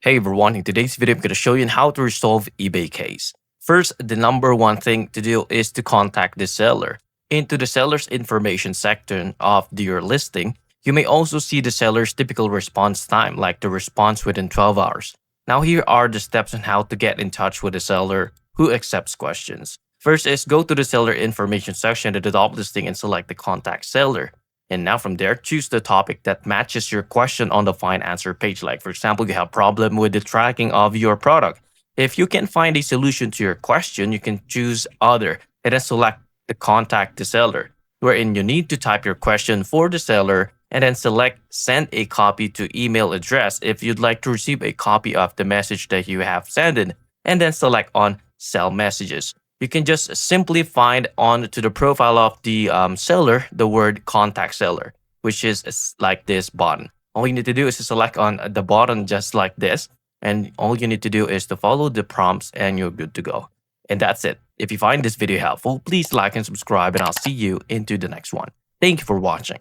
Hey everyone, in today's video, I'm going to show you how to resolve eBay case. First, the number one thing to do is to contact the seller. Into the seller's information section of your listing, you may also see the seller's typical response time, like the response within 12 hours. Now here are the steps on how to get in touch with the seller who accepts questions. First is go to the seller information section at the top listing and select the contact seller. And now from there, choose the topic that matches your question on the find answer page. Like for example, you have problem with the tracking of your product. If you can find a solution to your question, you can choose other and then select the contact the seller, wherein you need to type your question for the seller and then select send a copy to email address if you'd like to receive a copy of the message that you have sent in, and then select on sell messages. You can just simply find onto the profile of the seller the word contact seller, which is like this button. All you need to do is to select on the button just like this. And all you need to do is to follow the prompts and you're good to go. And that's it. If you find this video helpful, please like and subscribe and I'll see you into the next one. Thank you for watching.